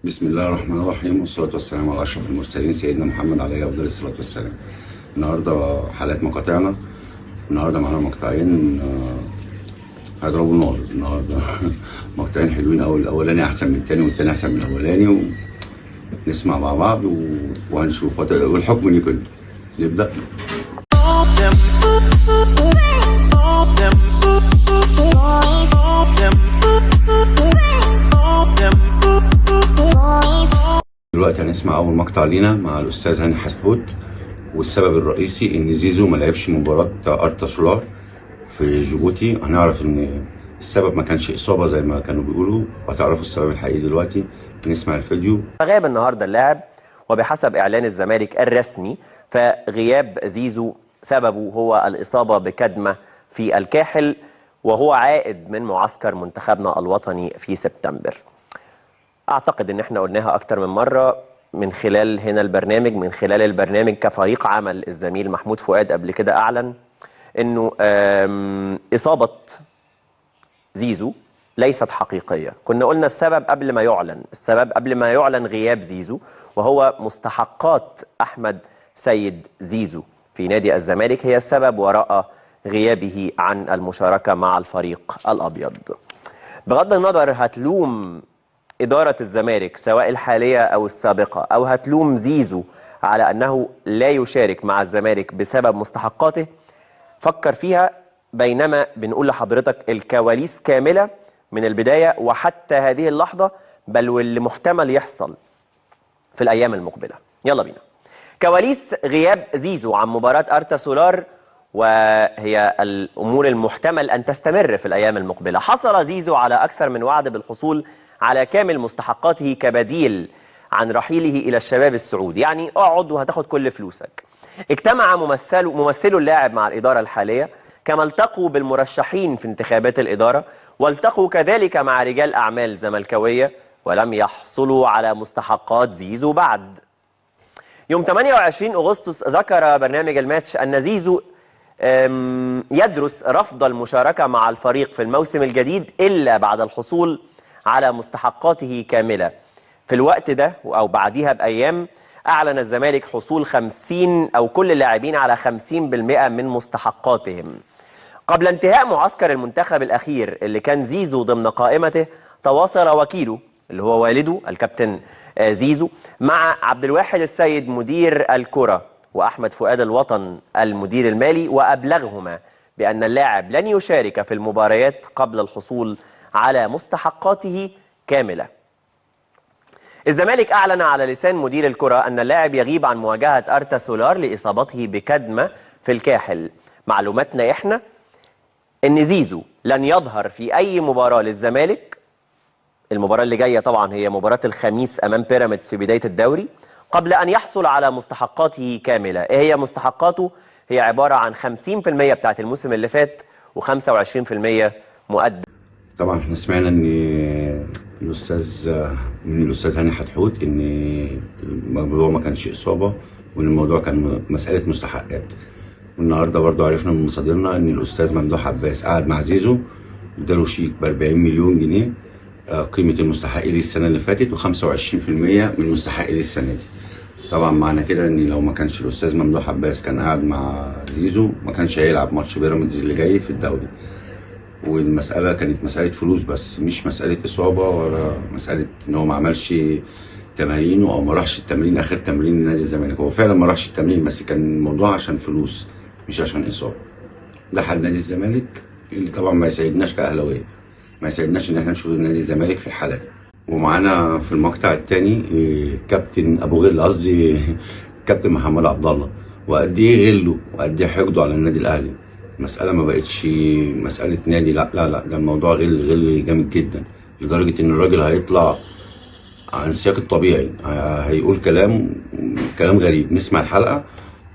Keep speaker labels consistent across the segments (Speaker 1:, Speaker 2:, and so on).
Speaker 1: بسم الله الرحمن الرحيم، والصلاة والسلام على أشرف المرسلين سيدنا محمد عليه أفضل الصلاة والسلام. النهاردة حلقة مقاطعنا. النهاردة معانا مقطعين هيضربوا نار النهاردة. مقطعين حلوين أوي، الأولاني أحسن من التاني والتاني أحسن من الأولاني، ونسمع مع بعض وهنشوف والحكم ليكوا انتوا. نبدأ. دلوقتي هنسمع أول مقطع لينا مع الأستاذ هاني حتحوت، والسبب الرئيسي إن زيزو ما لعبش مباراة أرتا سولار في جيبوتي. هنعرف إن السبب ما كانش إصابة زي ما كانوا بيقولوا، وهتعرفوا السبب الحقيقي دلوقتي. نسمع الفيديو.
Speaker 2: غاب النهارده اللاعب، وبحسب إعلان الزمالك الرسمي فغياب زيزو سببه هو الإصابة بكدمة في الكاحل، وهو عائد من معسكر منتخبنا الوطني في سبتمبر. أعتقد إن احنا قلناها أكتر من مرة من خلال هنا البرنامج، من خلال البرنامج كفريق عمل. الزميل محمود فؤاد قبل كده أعلن إنه إصابة زيزو ليست حقيقية. كنا قلنا السبب قبل ما يعلن، السبب قبل ما يعلن غياب زيزو، وهو مستحقات أحمد سيد زيزو في نادي الزمالك هي السبب وراء غيابه عن المشاركة مع الفريق الأبيض. بغض النظر هتلوم إدارة الزمالك سواء الحالية أو السابقة، أو هتلوم زيزو على أنه لا يشارك مع الزمالك بسبب مستحقاته، فكر فيها بينما بنقول لحضرتك الكواليس كاملة من البداية وحتى هذه اللحظة، بل واللي محتمل يحصل في الأيام المقبلة. يلا بينا. كواليس غياب زيزو عن مباراة أرتا سولار، وهي الأمور المحتمل أن تستمر في الأيام المقبلة. حصل زيزو على أكثر من وعد بالحصول على كامل مستحقاته كبديل عن رحيله إلى الشباب السعودي، يعني اقعد وهتاخد كل فلوسك. اجتمع ممثلو اللاعب مع الإدارة الحالية، كما التقوا بالمرشحين في انتخابات الإدارة، والتقوا كذلك مع رجال أعمال زملكاوية، ولم يحصلوا على مستحقات زيزو بعد. يوم 28 أغسطس ذكر برنامج الماتش أن زيزو يدرس رفض المشاركة مع الفريق في الموسم الجديد إلا بعد الحصول على مستحقاته كاملة. في الوقت ده أو بعدها بأيام أعلن الزمالك حصول 50 أو كل اللاعبين على 50% من مستحقاتهم. قبل انتهاء معسكر المنتخب الأخير اللي كان زيزو ضمن قائمته، تواصل وكيله اللي هو والده الكابتن زيزو مع عبد الواحد السيد مدير الكرة وأحمد فؤاد الوطن المدير المالي، وأبلغهما بأن اللاعب لن يشارك في المباريات قبل الحصول على مستحقاته كاملة. الزمالك أعلن على لسان مدير الكرة أن اللاعب يغيب عن مواجهة أرتا سولار لإصابته بكدمة في الكاحل. معلوماتنا إحنا إن زيزو لن يظهر في أي مباراة للزمالك. المباراة اللي جاية طبعا هي مباراة الخميس أمام بيراميدز في بداية الدوري، قبل أن يحصل على مستحقاته كاملة. إيه هي مستحقاته؟ هي عبارة عن 50% بتاعت الموسم اللي فات و25% مقدم.
Speaker 1: طبعا احنا سمعنا ان الاستاذ هاني حتحوت ان الموضوع ما كانش اصابه، وان الموضوع كان مساله مستحقات. والنهارده برضو عرفنا من مصادرنا ان الاستاذ ممدوح عباس قعد مع زيزو واداله شيك ب 40 مليون جنيه قيمه المستحقين السنه اللي فاتت، و25% من مستحقين السنه دي. طبعا معنى كده ان لو ما كانش الاستاذ ممدوح عباس كان قاعد مع زيزو، ما كانش هيلعب ماتش بيراميدز اللي جاي في الدوري. والمسألة كانت مسألة فلوس بس، مش مسألة إصابة ولا مسألة إن هو ما عملش تمارينه أو ما راحش التمرين آخر تمرين لنادي الزمالك. هو فعلا ما راحش التمرين، بس كان الموضوع عشان فلوس مش عشان إصابة. ده حال نادي الزمالك اللي طبعا ما يسعدناش كأهلاوية، ما يسعدناش إن احنا نشوف نادي الزمالك في الحالة دي. ومعانا في المقطع الثاني كابتن أبو غل، قصدي كابتن محمد عبد الله، وقد إيه غله وقد إيه حقده على النادي الأهلي. المسألة ما بقتش مسألة نادي، لا لا لا، ده الموضوع غل جامد جدا، لدرجة إن الراجل هيطلع عن السياق الطبيعي، هيقول كلام غريب. نسمع الحلقة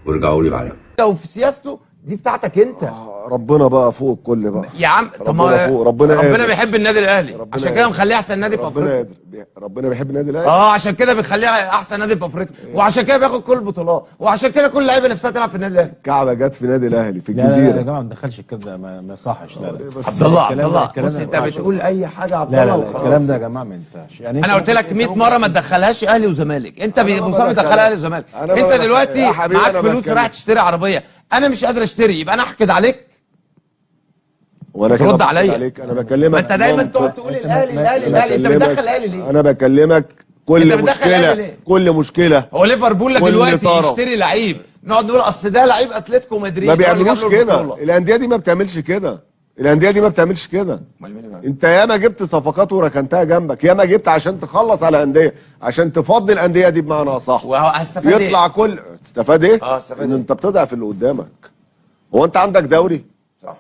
Speaker 1: وارجعوا لي بعدها.
Speaker 3: لو في سياسته دي بتاعتك انت.
Speaker 4: ربنا بقى فوق الكل بقى
Speaker 3: يا عم طب
Speaker 4: ربنا
Speaker 3: ما
Speaker 4: فوق، ربنا قادر.
Speaker 3: بيحب النادي الاهلي عشان كده مخليه احسن نادي في
Speaker 4: ربنا
Speaker 3: افريقيا.
Speaker 4: قادر، ربنا بيحب النادي الاهلي.
Speaker 3: عشان كده بيخليه احسن نادي في افريقيا، وعشان كده بياخد كل البطولات، وعشان كده كل اللعيبه نفسها تلعب في النادي الاهلي.
Speaker 4: الكعبه جت في نادي الاهلي في
Speaker 5: لا لا
Speaker 4: الجزيره.
Speaker 5: يا جماعه ما تدخلش الكلام ده، ما يصحش. لا لا
Speaker 4: بس
Speaker 3: عبد الله بص انت بتقول اي حاجه يا عبد
Speaker 5: لا
Speaker 3: الله
Speaker 5: لا
Speaker 3: وخلاص.
Speaker 5: الكلام ده يا جماعه ما ينفعش. يعني
Speaker 3: انا قلت لك 100 مره ما تدخلهاش اهلي وزمالك، انت
Speaker 4: أنا ما
Speaker 3: مصمم
Speaker 4: بدخلها.
Speaker 3: تدخلها اهلي وزمالك.
Speaker 4: أنا ما
Speaker 3: انت
Speaker 4: بدخلها.
Speaker 3: دلوقتي
Speaker 4: يا حبيبي
Speaker 3: معاك
Speaker 4: أنا
Speaker 3: فلوس
Speaker 4: بتكلم.
Speaker 3: رايح تشتري عربيه، انا مش قادر اشتري، يبقى انا احقد عليك؟
Speaker 4: وانا كده
Speaker 3: رد
Speaker 4: بحكي
Speaker 3: عليا.
Speaker 4: عليك، انا بكلمك.
Speaker 3: ما انت دايما
Speaker 4: منطق.
Speaker 3: تقعد تقول الاهلي
Speaker 4: أنا
Speaker 3: الاهلي، انت
Speaker 4: بكلمك-
Speaker 3: بتدخل الاهلي ليه؟
Speaker 4: انا بكلمك
Speaker 3: أنت
Speaker 4: كل
Speaker 3: بتدخل الأهلي
Speaker 4: مشكله
Speaker 3: ليه؟
Speaker 4: كل مشكله
Speaker 3: هو ليفربول
Speaker 4: كل
Speaker 3: دلوقتي
Speaker 4: طرف.
Speaker 3: يشتري لعيب نقعد نقول اصل ده لعيب اتلتيكو مدريد
Speaker 4: ما
Speaker 3: هو اللي جاب
Speaker 4: بيعملوش
Speaker 3: له
Speaker 4: كده.
Speaker 3: البطولة.
Speaker 4: الانديه دي ما بتعملش كده. الانديه دي ما بتعملش كده.
Speaker 3: أمال مين اللي بيعمل؟
Speaker 4: انت ياما جبت صفقات وركنتها جنبك، ياما جبت عشان تخلص على انديه، عشان تفضي الانديه دي بمعنى اصح.
Speaker 3: وهستفاد ايه؟
Speaker 4: يطلع كل تستفاد ايه؟
Speaker 3: استفاد
Speaker 4: ان
Speaker 3: ايه؟
Speaker 4: انت بتضعف اللي قدامك. هو انت عندك دوري؟
Speaker 3: صح.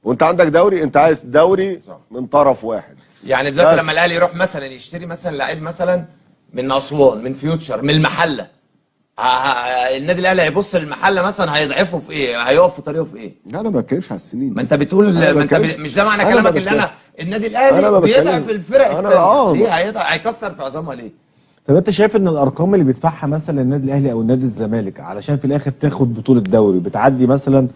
Speaker 4: وانت عندك دوري، انت عايز دوري
Speaker 3: صح.
Speaker 4: من طرف واحد.
Speaker 3: يعني دلوقتي
Speaker 4: بس.
Speaker 3: لما الاهلي يروح مثلا يشتري مثلا لعيب مثلا من اسوان، من فيوتشر، من المحله، النادي الاهلي هيبص للمحله مثلا هيضعفه في ايه؟ هيقف في طريقه في ايه؟
Speaker 4: لا انا ما بتكلمش على السنين.
Speaker 3: ما انت بتقول
Speaker 4: أنا
Speaker 3: ما انت
Speaker 4: بتكلمش-
Speaker 3: مش ده معنى
Speaker 4: أنا
Speaker 3: كلامك
Speaker 4: ما
Speaker 3: اللي انا النادي
Speaker 4: أنا
Speaker 3: الاهلي
Speaker 4: ما
Speaker 3: بيضعف
Speaker 4: بتكلم-
Speaker 3: الفرق
Speaker 4: أنا-
Speaker 3: التانية. ليه هيكسر في عظامها ليه؟
Speaker 5: طب انت شايف ان الارقام اللي بيدفعها مثلا النادي الاهلي او النادي الزمالك علشان في الاخر تاخد بطوله دوري بتعدي مثلا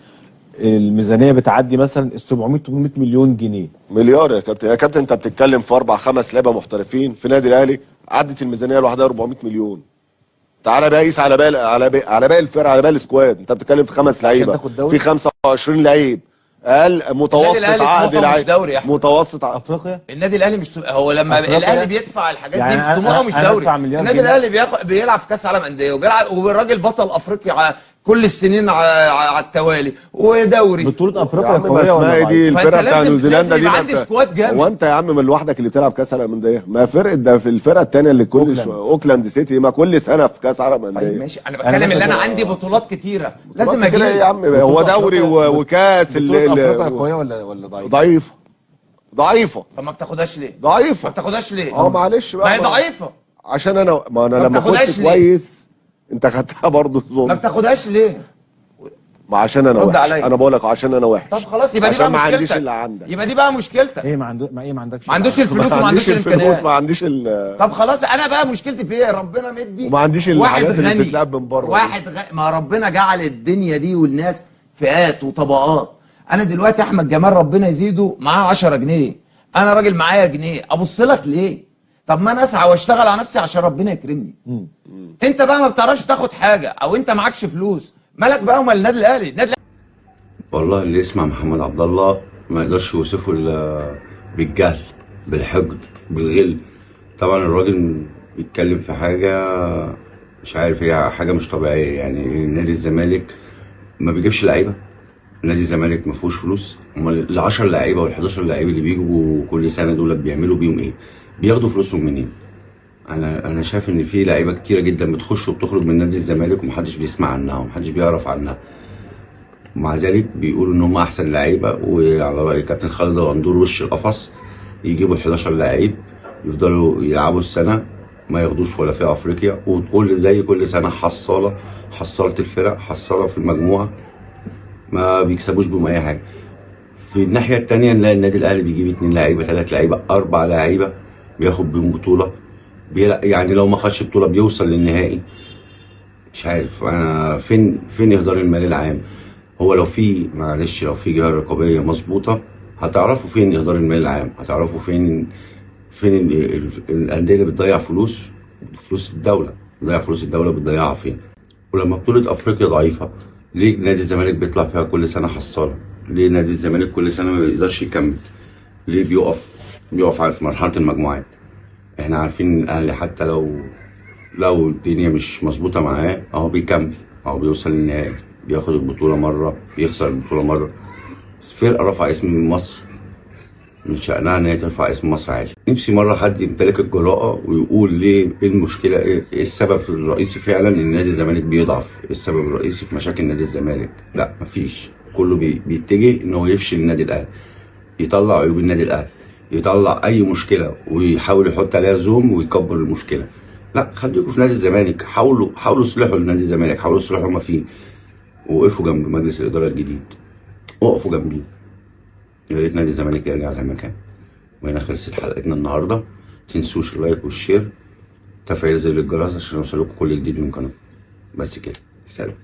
Speaker 5: الميزانيه بتعدي مثلا ال 700 800 مليون جنيه؟
Speaker 4: مليار يا كابتن. يا كابتن انت بتتكلم في 4 5 لعيبه محترفين في نادي الاهلي، عدت الميزانيه لوحدها 400 مليون. تعالى بقى قيس على باقي الفرقه، على باقي السكواد. انت بتتكلم في 5 لعيبه،
Speaker 5: تاخد دوري؟
Speaker 4: في 25 لعيب. اقل متوسط
Speaker 3: الأهلي
Speaker 4: عقد
Speaker 3: طموحه مش
Speaker 4: لعيب
Speaker 3: دوري يا أحمد.
Speaker 4: متوسط عقد.
Speaker 5: افريقيا
Speaker 3: النادي الاهلي مش هو لما
Speaker 5: أفريقيا؟
Speaker 3: الاهلي بيدفع الحاجات
Speaker 5: يعني
Speaker 3: دي طموحه مش
Speaker 5: أنا
Speaker 3: دوري.
Speaker 5: أدفع مليار
Speaker 3: النادي
Speaker 5: جنيه.
Speaker 3: الاهلي بيلعب في كاس عالم انديه وبيلعب، والراجل بطل افريقيا كل السنين على التوالي، ودوري.
Speaker 5: بطوله
Speaker 4: يا
Speaker 5: افريقيا
Speaker 4: عم
Speaker 5: قويه
Speaker 4: بس ما هي
Speaker 5: ولا
Speaker 4: دي
Speaker 5: ضعيفة؟
Speaker 3: فأنت
Speaker 4: الفرقه بتاع
Speaker 3: لازم
Speaker 4: نيوزيلندا دي.
Speaker 3: يبقى
Speaker 4: ما
Speaker 3: عندي
Speaker 4: انت-
Speaker 3: سكواد جامد.
Speaker 4: هو انت يا عم من لوحدك اللي بتلعب كاس عالم انديه؟ ما فرقه ده في الفرقه الثانيه اللي كل
Speaker 5: أوكلاند.
Speaker 4: اوكلاند سيتي ما كل سنه في كاس عالم
Speaker 3: طيب
Speaker 4: انديه.
Speaker 3: ماشي، انا بتكلم اللي انا عندي بطولات كتيره لازم
Speaker 4: كده ايه
Speaker 3: اجيب.
Speaker 4: يا عم؟ هو دوري وكاس
Speaker 5: بطوله افريقيا قويه ولا ضعيفه؟
Speaker 4: ضعيفه ضعيفه
Speaker 3: طب ما بتاخدهاش ليه؟
Speaker 4: ضعيفه.
Speaker 3: ما بتاخدهاش ليه؟
Speaker 4: معلش بقى.
Speaker 3: ما هي ضعيفه.
Speaker 4: عشان انا
Speaker 3: ما
Speaker 4: لما
Speaker 3: بتاخدهاش
Speaker 4: كنت
Speaker 3: ليه؟
Speaker 4: كويس انت خدتها برضه
Speaker 3: ما
Speaker 4: ظلم.
Speaker 3: بتاخدهاش ليه؟
Speaker 4: ما عشان انا
Speaker 3: رد
Speaker 4: وحش.
Speaker 3: عليا.
Speaker 4: انا بقول لك عشان انا وحش.
Speaker 3: طب خلاص يبقى دي
Speaker 4: عشان
Speaker 3: بقى
Speaker 4: ما عنديش
Speaker 3: مشكلتك.
Speaker 4: اللي عندك.
Speaker 3: يبقى دي بقى مشكلتك.
Speaker 5: ايه ما عندكش
Speaker 3: ما عندوش الفلوس وما عندوش
Speaker 4: الفلوس،
Speaker 3: الامكانيات.
Speaker 4: ما عنديش
Speaker 3: طب خلاص انا بقى مشكلتي في ايه؟ ربنا مدي
Speaker 4: وما عنديش
Speaker 3: واحد
Speaker 4: الحاجات اللي
Speaker 3: غني،
Speaker 4: بتتلعب من بره.
Speaker 3: ما ربنا جعل الدنيا دي والناس فئات وطبقات. انا دلوقتي احمد جمال ربنا يزيده معاه 10 جنيه، انا راجل معايا جنيه، ابص لك ليه؟ طب ما انا اسعى واشتغل على نفسي عشان ربنا يكرمني. انت بقى ما بتعرفش تاخد حاجه او انت معكش فلوس، مالك بقى ومال النادي الاهلي؟ النادي
Speaker 1: والله اللي يسمع محمد عبد الله ما يقدرش يوصفه الا بالجهل، بالحقد، بالغل. طبعا الراجل بيتكلم في حاجه مش عارف، هي حاجه مش طبيعيه. يعني نادي الزمالك ما بيجيبش لعيبه، نادي الزمالك ما فيهوش فلوس. امال ال 10 لعيبه وال 11 لعيب اللي بيجوا كل سنه دول بيعملوا بيهم ايه؟ بياخدوا فلوسهم منين؟ انا شايف ان في لعيبه كتيره جدا بتخش وبتخرج من نادي الزمالك ومحدش بيسمع عنها ومحدش بيعرف عنها. ومع ذلك بيقولوا ان هم احسن لعيبه، وعلى راي كابتن خالد غندور وش القفص يجيبوا ال 11 لعيب يفضلوا يلعبوا السنه ما ياخدوش ولا في افريقيا، وتقول زي كل سنه حصاله الفرق، حصاله في المجموعه، ما بيكسبوش بهم اي حاجه. في الناحيه الثانيه نلاقي النادي الاهلي بيجيب 2 لعيبه 3 لعيبه 4 لعيبه بياخد بيهم بطوله، يعني لو ما خدش بطوله بيوصل للنهائي. مش عارف انا فين اهدار المال العام. هو لو في معلش لو في جهه رقابيه مظبوطه هتعرفوا فين اهدار المال العام، هتعرفوا فين الانديه اللي بتضيع فلوس الدوله، بتضيعها فين. ولما بطوله افريقيا ضعيفه، ليه نادي الزمالك بيطلع فيها كل سنه حصاله؟ ليه نادي الزمالك كل سنه ما بيقدرش يكمل؟ ليه بيقف في مرحله المجموعات؟ احنا عارفين ان الاهلي حتى لو الدنيا مش مظبوطه معاه اهو بيكمل، اهو بيوصل للنهائي، بياخد البطوله مره، بيخسر البطوله مره. بس فرقه رفع اسم مصر من شأنها ان هي ترفع اسم مصر عالي. نفسي مره حد يمتلك الجراءه ويقول ليه، ايه المشكله، ايه السبب الرئيسي فعلا ان نادي الزمالك بيضعف؟ ايه السبب الرئيسي في مشاكل نادي الزمالك؟ لا مفيش، كله بيتجه ان هو يفشل النادي الاهلي، يطلع عيوب النادي الاهلي، يطلع اي مشكله ويحاول يحط عليها زوم ويكبر المشكله. لا خليكم في نادي الزمالك، حاولوا يصلحوا لنادي الزمالك، حاولوا يصلحوا ما فيه. ووقفوا جنب مجلس الاداره الجديد، وقفوا جنبيه. يا ريت نادي الزمالك يرجع زي ما كان. وهنا خلصت حلقتنا النهارده. متنسوش اللايك والشير، تفعيل زر الجرس عشان يوصلكوا كل جديد من قناه. بس كده، سلام.